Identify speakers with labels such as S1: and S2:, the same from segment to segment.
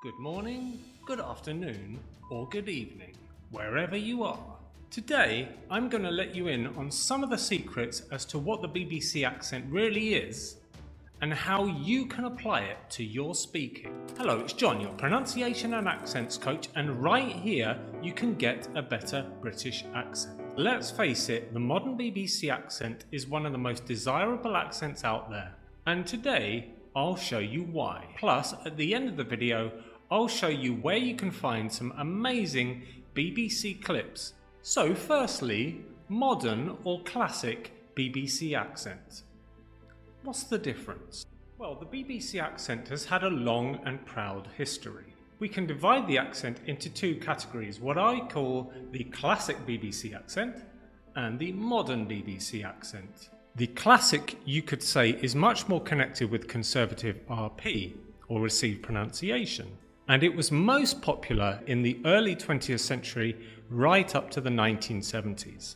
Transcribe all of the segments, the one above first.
S1: Good morning, good afternoon, or good evening, wherever you are. Today, I'm going to let you in on some of the secrets as to what the BBC accent really is and how you can apply it to your speaking. Hello, it's John, your pronunciation and accents coach, and right here you can get a better British accent. Let's face it, the modern BBC accent is one of the most desirable accents out there, and today I'll show you why. Plus, at the end of the video, I'll show you where you can find some amazing BBC clips. So firstly, modern or classic BBC accent. What's the difference? Well, the BBC accent has had a long and proud history. We can divide the accent into two categories, what I call the classic BBC accent and the modern BBC accent. The classic, you could say, is much more connected with conservative RP, or received pronunciation, and it was most popular in the early 20th century right up to the 1970s.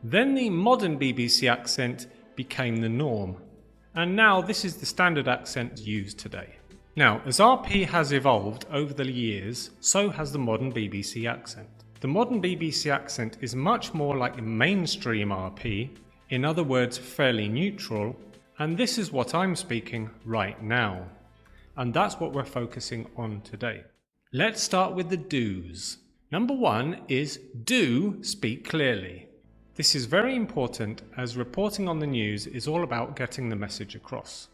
S1: Then the modern BBC accent became the norm, and now this is the standard accent used today. Now, as RP has evolved over the years, so has the modern BBC accent. The modern BBC accent is much more like mainstream RP, in other words fairly neutral, and this is what I'm speaking right now. And that's what we're focusing on today. Let's start with the do's. Number one is do speak clearly. This is very important as reporting on the news is all about getting the message across.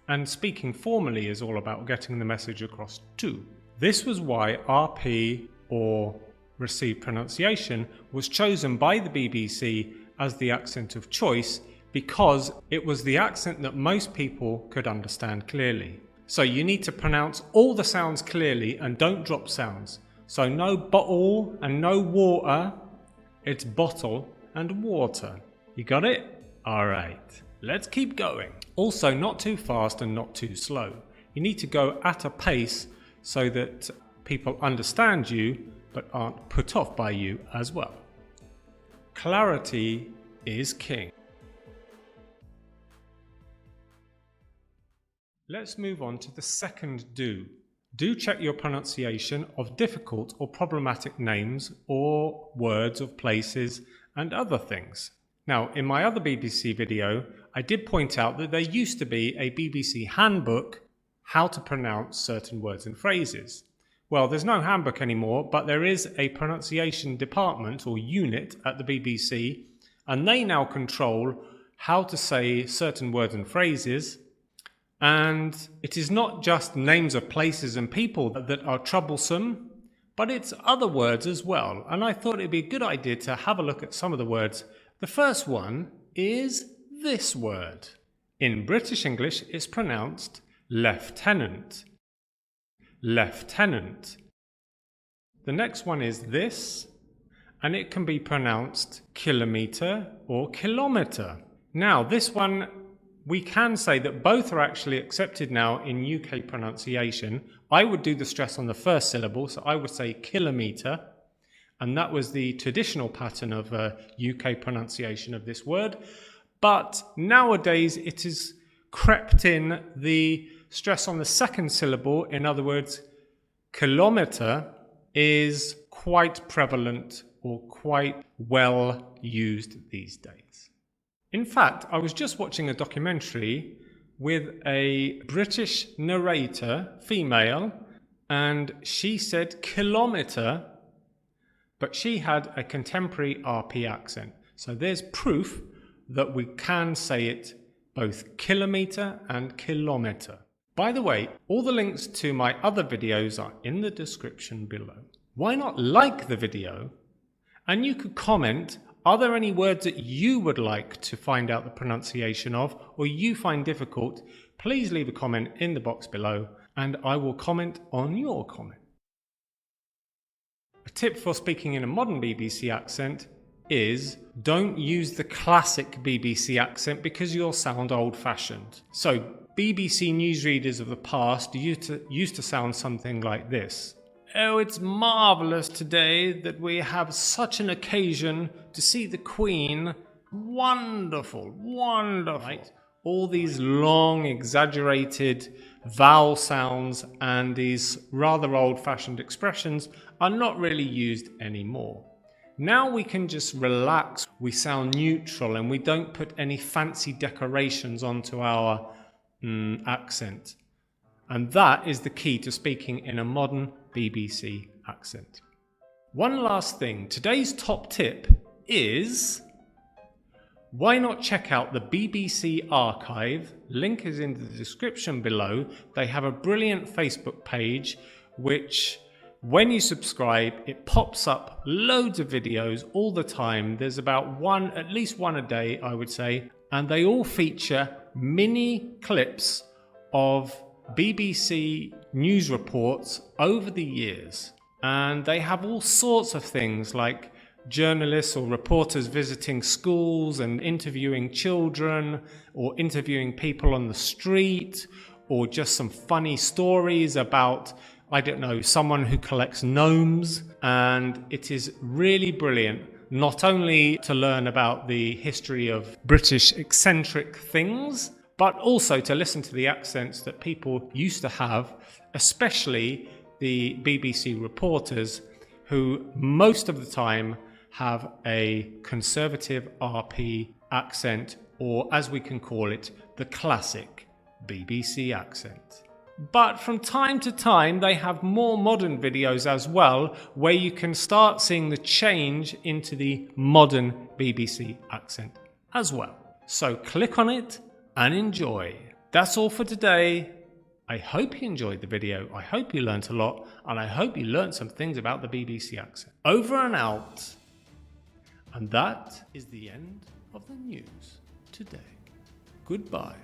S1: And speaking formally is all about getting the message across too. This was why RP, or received pronunciation, was chosen by the BBC as the accent of choice because it was the accent that most people could understand clearly. So you need to pronounce all the sounds clearly and don't drop sounds. So no bottle and no water, it's bottle and water. You got it? Alright, let's keep going. Also, not too fast and not too slow. You need to go at a pace so that people understand you but aren't put off by you as well. Clarity is king. Let's move on to the second do. Do check your pronunciation of difficult or problematic names or words of places and other things. Now, in my other BBC video, I did point out that there used to be a BBC handbook how to pronounce certain words and phrases. Well, there's no handbook anymore, but there is a pronunciation department or unit at the BBC, and they now control how to say certain words and phrases. And it is not just names of places and people that are troublesome, but it's other words as well. And I thought it'd be a good idea to have a look at some of the words. The first one is this word. In British English, it's pronounced lieutenant. Lieutenant. The next one is this, and it can be pronounced kilometer or kilometer. Now, this one, we can say that both are actually accepted now in UK pronunciation. I would do the stress on the first syllable, so I would say kilometer, and that was the traditional pattern of UK pronunciation of this word. But nowadays it is crept in the stress on the second syllable. In other words, kilometer is quite prevalent or quite well used these days. In fact, I was just watching a documentary with a British narrator, female, and she said kilometer, but she had a contemporary RP accent. So there's proof that we can say it both kilometer and kilometer. By the way, all the links to my other videos are in the description below. Why not like the video? And you could comment, are there any words that you would like to find out the pronunciation of or you find difficult? Please leave a comment in the box below and I will comment on your comment. A tip for speaking in a modern BBC accent is don't use the classic BBC accent because you'll sound old-fashioned. So BBC newsreaders of the past used to sound something like this. Oh, it's marvellous today that we have such an occasion to see the Queen. Wonderful, wonderful. Right? All these long, exaggerated vowel sounds and these rather old-fashioned expressions are not really used anymore. Now we can just relax, we sound neutral, and we don't put any fancy decorations onto our accent. And that is the key to speaking in a modern BBC accent. One last thing, today's top tip is, why not check out the BBC archive? Link is in the description below. They have a brilliant Facebook page which, when you subscribe, it pops up loads of videos all the time. There's about at least one a day, I would say, and they all feature mini clips of BBC news reports over the years. And they have all sorts of things like journalists or reporters visiting schools and interviewing children, or interviewing people on the street, or just some funny stories about, I don't know, someone who collects gnomes. And it is really brilliant, not only to learn about the history of British eccentric things, but also to listen to the accents that people used to have, especially the BBC reporters, who most of the time have a conservative RP accent, or as we can call it, the classic BBC accent. But from time to time they have more modern videos as well, where you can start seeing the change into the modern BBC accent as well. So click on it and enjoy. That's all for today. I hope you enjoyed the video, I hope you learnt a lot, and I hope you learnt some things about the BBC accent. Over and out. And that is the end of the news today. Goodbye.